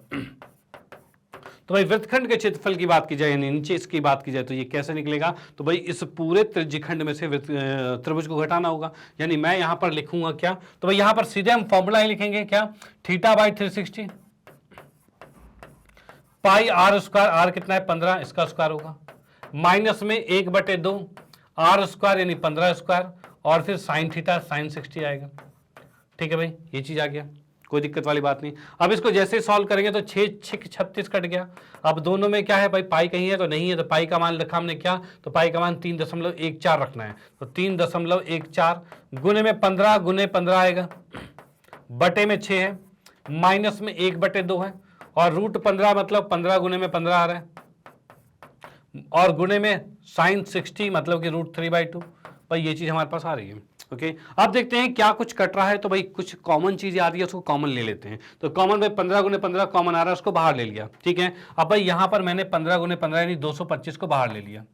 तो भाई वृत्तखंड के क्षेत्रफल की बात की जाए यानी नीचे इसकी बात की जाए तो ये कैसे निकलेगा, तो भाई इस पूरे त्रिज्यखंड में से त्रिभुज को घटाना होगा। यानी मैं यहां पर लिखूंगा क्या, तो भाई यहां पर सीधे हम फॉर्मूला ही लिखेंगे क्या, theta by 360 pi R square, R कितना है 15, इसका स्क्वायर होगा, माइनस में 1/2 आर स्क्वायर यानी 15 स्क्वायर, और फिर साइन थीटा साइन 60 आएगा। ठीक है भाई, ये चीज आ गया, कोई दिक्कत वाली बात नहीं। अब इसको जैसे सॉल्व करेंगे तो 6×36 कट गया। अब दोनों में क्या है भाई, पाई कहीं है तो नहीं है, तो पाई का मान रखा हमने क्या, तो पाई का मान 3.14 रखना है, तो 3.14 गुने में 15 गुने 15 आएगा, बटे में 6 है, माइनस में 1/2 है, और √15 मतलब 15 गुने में 15 आ रहा है, और गुने में साइन 60 मतलब कि √3/2। भाई ये चीज हमारे पास आ रही है। ओके, अब देखते हैं क्या कुछ कट रहा है, तो भाई कुछ कॉमन चीजें आ रही है, उसको कॉमन ले लेते हैं। तो कॉमन भाई 15 गुने 15 कॉमन आ रहा है, उसको बाहर ले लिया। ठीक है, अब भाई यहां पर मैंने 15 गुने 15 यानी 225 को बाहर ले लिया।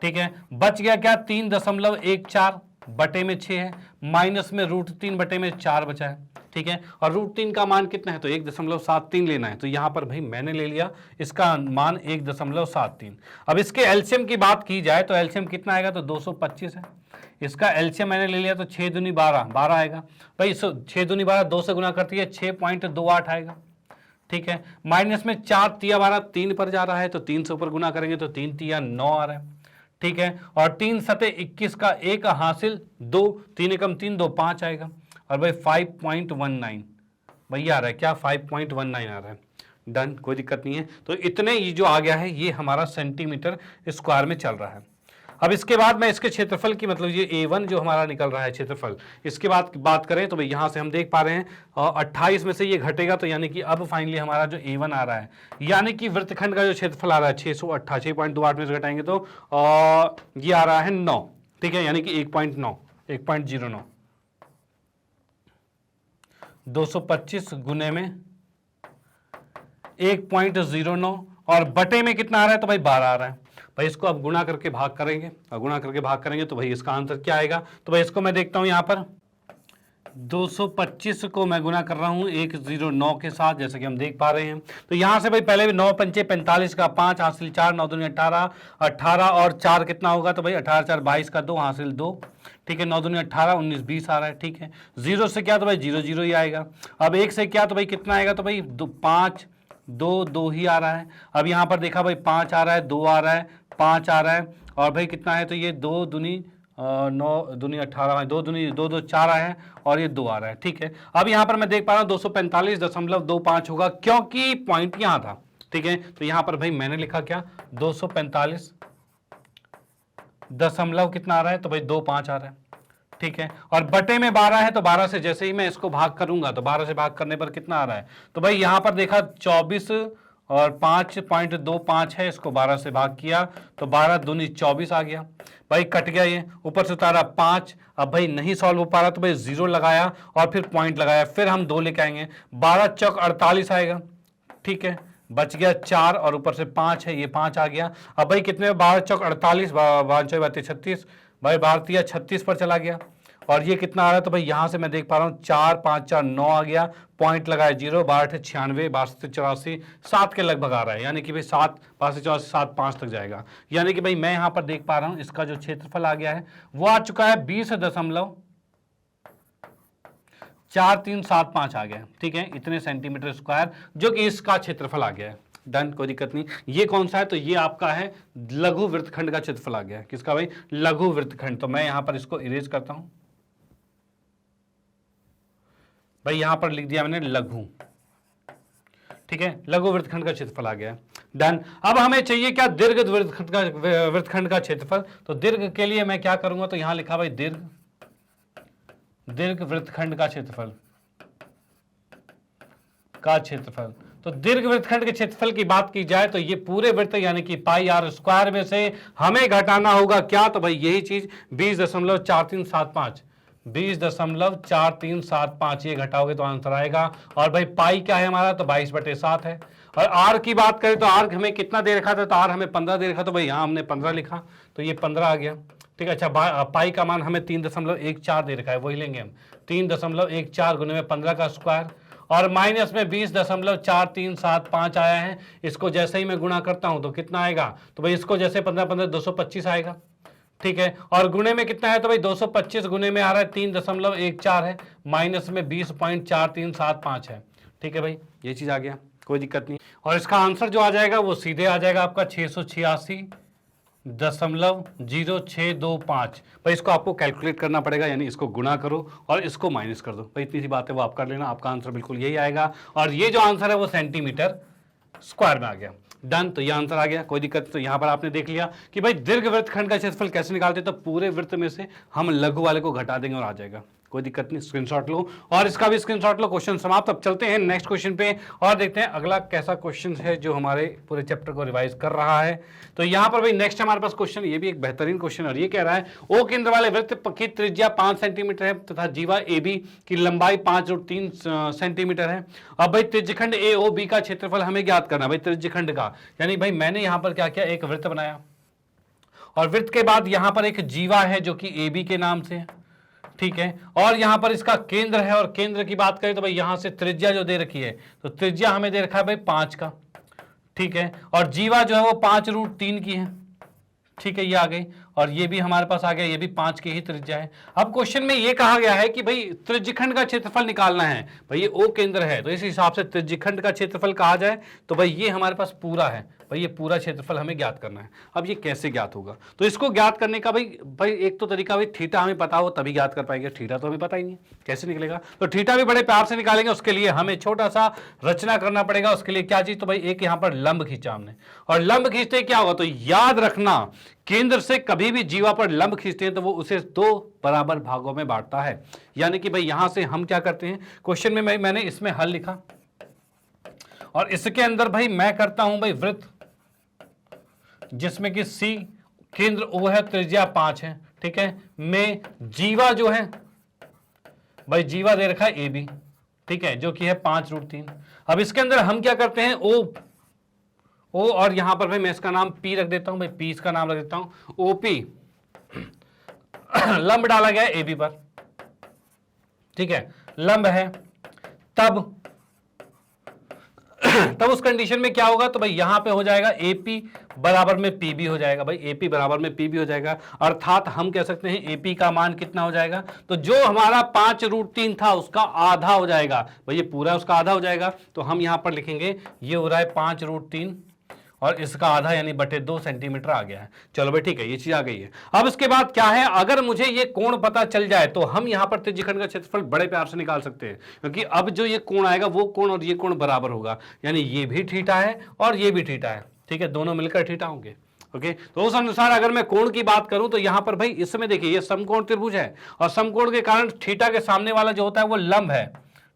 ठीक है, बच गया क्या, 3.14 बटे में 6 है, माइनस में √3 बटे में 4 बचा है। ठीक है, और √3 का मान कितना है, तो 1.73 लेना है, तो यहां पर भाई मैंने ले लिया इसका मान 1.73। अब इसके एलसीएम की बात की जाए तो एलसीएम कितना आएगा, तो 225 है, इसका एलसीएम मैंने ले लिया तो 6 दूनी 12 12 आएगा। भाई 6 दूनी 12 2 से गुना करती है 6.28 आएगा। ठीक है, माइनस में 4 तिया 12 3 पर जा रहा है, तो 3 से ऊपर गुना करेंगे तो 3 तिया 9 आ रहा है। ठीक है, और 3 सते 21 का 1 हासिल 2, 3 एकम 3 2 5 आएगा, और भाई 5.19 भैया आ रहा है क्या, 5.19 आ रहा है। डन, कोई दिक्कत नहीं है। तो इतने ये जो आ गया है ये हमारा सेंटीमीटर स्क्वायर में चल रहा है। अब इसके बाद मैं इसके क्षेत्रफल की मतलब ये A1 जो हमारा निकल रहा है क्षेत्रफल, इसके बाद बात करें तो भाई यहां से हम देख पा रहे हैं 28 में से ये घटेगा, तो यानी कि अब फाइनली हमारा जो A1 आ रहा है, यानी कि वृत्तखंड का जो क्षेत्रफल आ रहा है 628 में से घटाएंगे तो ये आ रहा है 9। ठीक है, यानी कि 1.09 1.09 225 गुने में 1.09 और बटे में कितना आ रहा है, तो भाई 12 आ रहा है। भाई इसको अब गुणा करके भाग करेंगे, और गुणा करके भाग करेंगे तो भाई इसका आंसर क्या आएगा, तो भाई इसको मैं देखता हूं यहां पर 225 को मैं गुना कर रहा हूं 109 के साथ, जैसे कि हम देख पा रहे हैं। तो यहां से भाई पहले भी 9 पंचे 45 का 5 हासिल 4 9 दूनी 18 18 और 4 कितना होगा, तो भाई 18 4 22 का 2 हासिल 2। ठीक है, 9 दूनी 18 19 20 आ रहा है। ठीक है, 0 से क्या, तो भाई 0 0 ही आएगा। अब 1 से क्या, तो भाई कितना आएगा, तो भाई 5 2 2 ही आ रहा है। अब यहां पर देखा भाई 5 आ रहा है, 2 आ रहा है, 5 आ रहा है, और भाई कितना है, तो ये 2 दूनी 9 दूनी 18 2 दूनी 2 2 4 आया है, और ये 2 आ रहा है। ठीक है, अब यहां पर मैं देख पा रहा हूं 245.25 होगा, क्योंकि पॉइंट यहां था। ठीक है, तो यहां पर भाई मैंने लिखा क्या, 245 दशमलव कितना आ रहा है, तो भाई 25 आ रहा है। ठीक है, और बटे में 12 है, तो 12 से जैसे ही मैं इसको भाग करूंगा तो 12 से भाग करने पर कितना आ रहा है, तो भाई यहां पर देखा 24 और 5.25 है, इसको 12 से भाग किया तो 12 दूनी 24 आ गया। भाई कट गया, ये ऊपर से उतारा 5। अब भाई नहीं सॉल्व हो पा रहा तो भाई 0 लगाया और फिर पॉइंट लगाया, फिर हम 2 लेके आएंगे, 12 चौक 48 आएगा। ठीक है, बच गया 4 और ऊपर से 5 है, ये 5 आ गया। अब भाई कितने, 12 चौक 48 12 चौक 36, भाई भारतीय 36 पर चला गया, और ये कितना आ रहा है, तो भाई यहां से मैं देख पा रहा हूं 4 5 4 9 आ गया, पॉइंट लगाया 0 12 96 12 84 7 के लगभग आ रहा है, यानी कि भाई 7 5 84 7 5 तक जाएगा। यानी कि भाई मैं यहां पर देख पा रहा हूं इसका जो क्षेत्रफल आ गया है वो आ चुका है 20.4375 आ गया। ठीक है, इतने सेंटीमीटर स्क्वायर जो कि इसका क्षेत्रफल आ गया है। डन, कोई दिक्कत नहीं। ये कौन सा है, तो ये आपका है लघु वृत्तखंड का क्षेत्रफल आ गया है। किसका भाई, लघु वृत्तखंड। तो मैं यहां पर इसको इरेज करता हूं, भाई यहां पर लिख दिया मैंने लघु। ठीक है, लघु वृत्तखंड का क्षेत्रफल आ गया। डन, अब हमें चाहिए क्या, दीर्घ वृत्तखंड का क्षेत्रफल। तो दीर्घ के लिए मैं क्या करूंगा, तो यहां लिखा भाई दीर्घ वृत्तखंड का क्षेत्रफल तो दीर्घ वृत्तखंड के क्षेत्रफल की बात की जाए तो ये पूरे वृत्त यानी कि पाई आर स्क्वायर में से हमें घटाना होगा क्या, तो भाई यही चीज 20.4375 ये घटाओगे तो आंसर आएगा। और भाई पाई क्या है हमारा, तो 22/7 है। और आर की बात करें तो आर हमें कितना दे रखा था, तो आर हमें 15 दे रखा, तो भाई यहां हमने 15 लिखा, तो ये 15 आ गया। ठीक है। अच्छा, पाई का मान हमें 3.14 दे रखा है, वही लेंगे हम। 3.14 गुने में 15 का स्क्वायर, और माइनस में 20.4375 आया है। इसको जैसे ही मैं गुणा करता हूं तो कितना आएगा, तो भाई इसको जैसे 15 15 225 आएगा, ठीक है। और गुणे में कितना है, तो भाई 225 गुने में आ रहा है 3.14 है, माइनस में 20.4375 है, ठीक है भाई, ये चीज आ गया, कोई दिक्कत नहीं। और इसका आंसर जो आ जाएगा वो सीधे आ जाएगा आपका 686.0625। भाई इसको आपको कैलकुलेट करना पड़ेगा, यानी इसको गुणा करो और इसको माइनस कर दो, भाई इतनी सी बात है, वो आप कर लेना, आपका आंसर बिल्कुल यही आएगा। और ये जो आंसर है वो सेंटीमीटर स्क्वायर में आ गया। डन, तो ये आंसर आ गया, कोई दिक्कत। तो यहां पर आपने देख लिया कि भाई दीर्घ वृत्तखंड का क्षेत्रफल कैसे निकालते हैं, तो पूरे वृत्त में से हम लघु वाले को घटा देंगे और आ जाएगा, कोई दिक्कत नहीं। स्क्रीनशॉट लो और इसका भी स्क्रीनशॉट लो। क्वेश्चन समाप्त। अब चलते हैं नेक्स्ट क्वेश्चन पे और देखते हैं अगला कैसा क्वेश्चन है जो हमारे पूरे चैप्टर को रिवाइज कर रहा है। तो यहां पर भाई नेक्स्ट हमारे पास क्वेश्चन, ये भी एक बेहतरीन क्वेश्चन, और ये कह रहा है ओ केंद्र वाले वृत्त की त्रिज्या 5 सेंटीमीटर है तथा जीवा ए बी की लंबाई 5√3 सेंटीमीटर है। अब भाई त्रिज्यखंड ए ओ बी का क्षेत्रफल हमें ज्ञात करना है, भाई त्रिज्यखंड का, यानी भाई मैंने यहां पर क्या किया, एक वृत्त बनाया और वृत्त के बाद यहां पर एक जीवा है जो कि ए बी के नाम से है, ठीक है। और यहां पर इसका केंद्र है, और केंद्र की बात करें तो भाई यहां से त्रिज्या जो दे रखी है, तो त्रिज्या हमें दे रखा है भाई 5 का, ठीक है। और जीवा जो है वो 5√3 की है, ठीक है, ये आ गई। और ये भी हमारे पास आ गया, ये भी 5 की ही त्रिज्या है। अब क्वेश्चन में ये कहा गया है कि भाई त्रिज्यखंड का क्षेत्रफल निकालना है, भाई ये ओ केंद्र है तो इस हिसाब से त्रिज्यखंड का क्षेत्रफल कहा जाए तो भाई ये हमारे पास पूरा है, भाई ये पूरा क्षेत्रफल हमें ज्ञात करना है। अब ये कैसे ज्ञात होगा, तो इसको ज्ञात करने का भाई एक तो तरीका, भाई थीटा हमें पता हो तभी ज्ञात कर पाएंगे, थीटा तो हमें पता ही नहीं कैसे निकलेगा, तो थीटा भी बड़े प्यार से निकालेंगे। उसके लिए हमें छोटा सा रचना करना पड़ेगा। उसके लिए क्या चीज, तो भाई एक यहां पर लंब खींचा हमने, और लंब खींचते क्या होगा, तो याद रखना केंद्र से कभी भी जीवा पर लंब खींचते हैं तो वो उसे 2 बराबर भागों में बांटता है। यानी कि भाई यहां से हम क्या करते हैं, क्वेश्चन में मैंने इसमें हल लिखा और इसके अंदर भाई मैं करता हूं भाई वृत्त जिसमें कि सी केंद्र ओ है, त्रिज्या 5 है, ठीक है, में जीवा जो है भाई जीवा दे रखा है ए बी, ठीक है, जो कि है 5√3। अब इसके अंदर हम क्या करते हैं, ओ और यहां पर भाई मैं इसका नाम पी रख देता हूं, भाई पी इसका नाम रख देता हूं, ओपी लंब डाला गया ए बी पर, ठीक है, लंब है। तब उस कंडीशन में क्या होगा, तो भाई यहां पे हो जाएगा एपी बराबर में पीबी हो जाएगा, भाई एपी बराबर में पीबी हो जाएगा। अर्थात हम कह सकते हैं एपी का मान कितना हो जाएगा, तो जो हमारा 5√3 था उसका आधा हो जाएगा, भाई ये पूरा उसका आधा हो जाएगा। तो हम यहां पर लिखेंगे ये हो रहा है 5√3 और इसका आधा यानी बटे 2 सेंटीमीटर आ गया है। चलो भाई ठीक है, ये चीज आ गई है। अब इसके बाद क्या है, अगर मुझे ये कोण पता चल जाए तो हम यहां पर त्रिज्यखंड का क्षेत्रफल बड़े प्यार से निकाल सकते हैं, क्योंकि अब जो ये कोण आएगा वो कोण और ये कोण बराबर होगा, यानी ये भी थीटा है और ये भी थीटा है, ठीक है, दोनों मिलकर थीटा होंगे। ओके, तो उस अनुसार अगर मैं कोण की बात करूं तो यहां पर भाई इसमें देखिए ये समकोण त्रिभुज है और समकोण के कारण थीटा के सामने वाला जो होता है वो लंब है,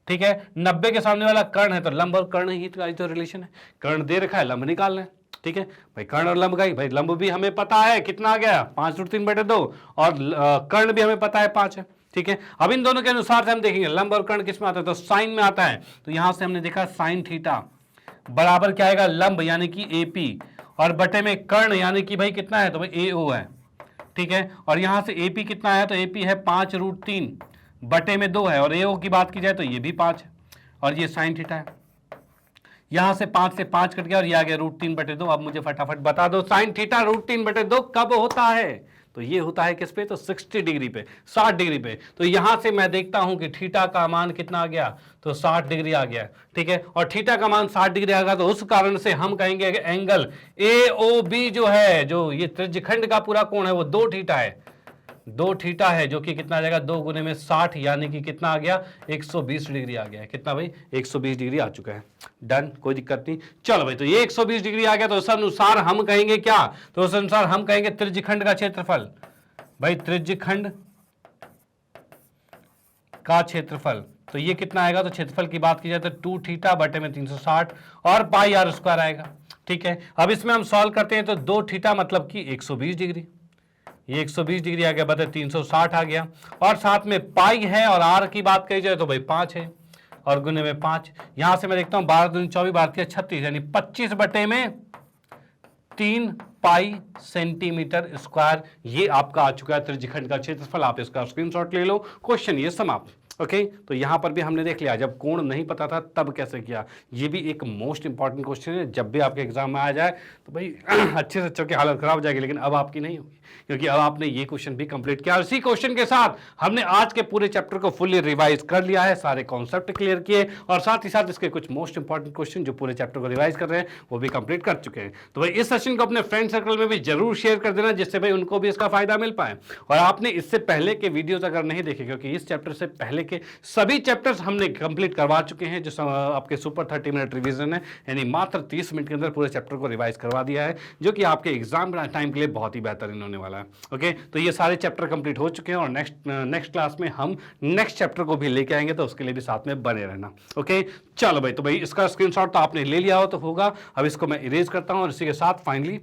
ठीक है, 90 के सामने वाला कर्ण है, तो लंब और कर्ण ही तो रिलेशन है, कर्ण दे रखा है, लंब निकालना है, ठीक है भाई। कर्ण और लंब का ही, भाई लंब भी हमें पता है कितना आ गया 5√3/2 और कर्ण भी हमें पता है 5 है, ठीक है। अब इन दोनों के अनुसार से हम देखेंगे लंब और कर्ण किस में आता है, तो साइन में आता है। तो यहां से हमने देखा साइन थीटा बराबर क्या आएगा, लंब यानी कि एपी और बटे में कर्ण यानी कि भाई कितना है, तो भाई एओ है, ठीक है। और यहां से एपी कितना है, तो एपी है 5√3 बटे में 2 है, और एओ की बात की जाए तो ये भी 5 है और ये साइन थीटा है। यहां से 5 से 5 कट गया और ये आ गया √3/2। अब मुझे फटाफट बता दो साइन थीटा √3/2 कब होता है, तो ये होता है किस पे, तो 60 डिग्री पे, 60 डिग्री पे। तो यहां से मैं देखता हूं कि थीटा का मान कितना आ गया, तो 60 डिग्री आ गया, ठीक है। और थीटा का मान 60 डिग्री आ गया तो उस कारण से हम कहेंगे कि एंगल AOB जो है, जो ये त्रिज्यखंड का पूरा कोण है वो 2 थीटा है, 2 थीटा है, जो कि कितना आ जाएगा 2 गुने में 60 यानी कि कितना आ गया 120 डिग्री आ गया है। कितना भाई 120 डिग्री आ चुका है। डन, कोई दिक्कत नहीं। चलो भाई, तो ये 120 डिग्री आ गया तो उस अनुसार हम कहेंगे क्या, तो उस अनुसार हम कहेंगे त्रिज्यखंड का क्षेत्रफल, भाई त्रिज्यखंड का क्षेत्रफल, तो ये कितना आएगा, तो क्षेत्रफल की बात की जाए तो 2 थीटा बटे में 360 और पाई आर स्क्वायर आएगा, ठीक है। अब इसमें हम सॉल्व करते हैं तो 2 थीटा मतलब कि 120 डिग्री, ये 120 डिग्री आ गया बटे 360 आ गया, और साथ में पाई है और आर की बात कही जाए तो भाई 5 है और गुने में 5। यहां से मैं देखता हूं 12 दूनी 24 12 36 यानी 25 बटे में 3 पाई सेंटीमीटर स्क्वायर ये आपका आ चुका है त्रिज्यखंड का क्षेत्रफल। आप इसका स्क्रीनशॉट ले लो, क्वेश्चन ये समाप्त। ओके तो यहां पर भी हमने देख लिया, जब कोण नहीं पता था तब कैसे किया। ये भी एक मोस्ट इंपॉर्टेंट क्वेश्चन है, जब भी आपके एग्जाम में आ जाए तो भाई अच्छे से अच्छों की हालत खराब हो जाएगी, लेकिन अब आपकी नहीं होगी क्योंकि अब आपने ये क्वेश्चन भी कंप्लीट किया। और इसी क्वेश्चन के साथ हमने आज के पूरे चैप्टर को फुल्ली रिवाइज कर लिया है, सारे कॉन्सेप्ट क्लियर किए और साथ ही साथ इसके कुछ मोस्ट इंपॉर्टेंट क्वेश्चन जो पूरे चैप्टर को रिवाइज कर रहे हैं वो भी कंप्लीट कर चुके हैं। तो भाई इस सेशन को अपने फ्रेंड सर्कल में भी जरूर शेयर कर देना, जिससे भाई उनको भी इसका फायदा मिल पाए। और आपने इससे पहले के वीडियोस अगर नहीं देखे, क्योंकि इस चैप्टर से पहले के सभी चैप्टर्स हमने कंप्लीट करवा चुके हैं, जो आपके सुपर 30 मिनट रिवीजन है, यानी मात्र 30 मिनट के अंदर पूरे चैप्टर को रिवाइज करवा दिया है, जो कि आपके एग्जाम टाइम के लिए बहुत ही बेहतरीन होने वाला है। ओके तो ये सारे चैप्टर कंप्लीट हो चुके हैं और नेक्स्ट क्लास में हम नेक्स्ट चैप्टर को भी लेके आएंगे, तो उसके लिए भी साथ में बने रहना। ओके चलो भाई, तो भाई इसका स्क्रीनशॉट तो आपने ले लिया हो तो होगा। अब इसको मैं इरेज करता हूं और इसी के साथ फाइनली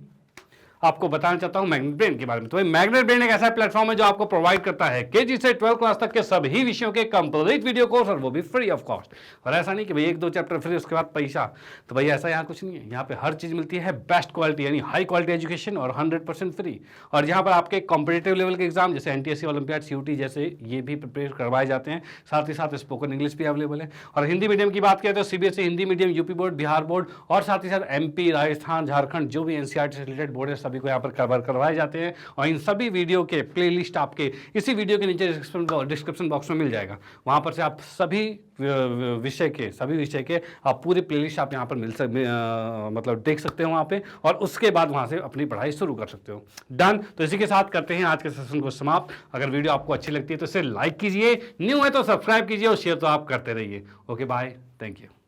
आपको बताना चाहता हूं मैग्नेट ब्रेन के बारे में। तो भाई मैग्नेट ब्रेन एक ऐसा प्लेटफॉर्म है जो आपको प्रोवाइड करता है केजी से 12 क्लास तक के सभी विषयों के कंप्लीट वीडियो कोर्स, और वो भी फ्री ऑफ कॉस्ट। और ऐसा नहीं कि भाई 1-2 चैप्टर फ्री उसके बाद पैसा, तो भाई ऐसा यहाँ कुछ नहीं है। यहाँ पे हर चीज मिलती है बेस्ट क्वालिटी, यानी हाई क्वालिटी एजुकेशन और 100% फ्री। और यहाँ पर आपके कॉम्पिटेटिव लेवल के एग्जाम जैसे NTSC ओलंपियाड, CUT जैसे ये भी प्रिपेयर करवाए जाते हैं। साथ ही साथ स्पोकन इंग्लिश भी अवेलेबल है। और हिंदी मीडियम की बात करें तो CBSE Hindi medium, UP board, Bihar board और साथ ही साथ MP, राजस्थान, झारखंड जो भी NCERT से रिलेटेड बोर्ड है सभी को यहाँ पर कवर करवाए जाते हैं। और इन सभी वीडियो के प्लेलिस्ट आपके इसी वीडियो के नीचे डिस्क्रिप्शन बॉक्स में मिल जाएगा। वहां पर से आप सभी विषय के आप पूरी प्लेलिस्ट आप यहाँ पर मतलब देख सकते हो वहां पे, और उसके बाद वहां से अपनी पढ़ाई शुरू कर सकते हो। डन। तो इसी के साथ करते हैं आज के सेशन को समाप्त। अगर वीडियो आपको अच्छी लगती है तो इसे लाइक कीजिए, न्यू है तो सब्सक्राइब कीजिए और शेयर तो आप करते रहिए। Okay bye, thank you.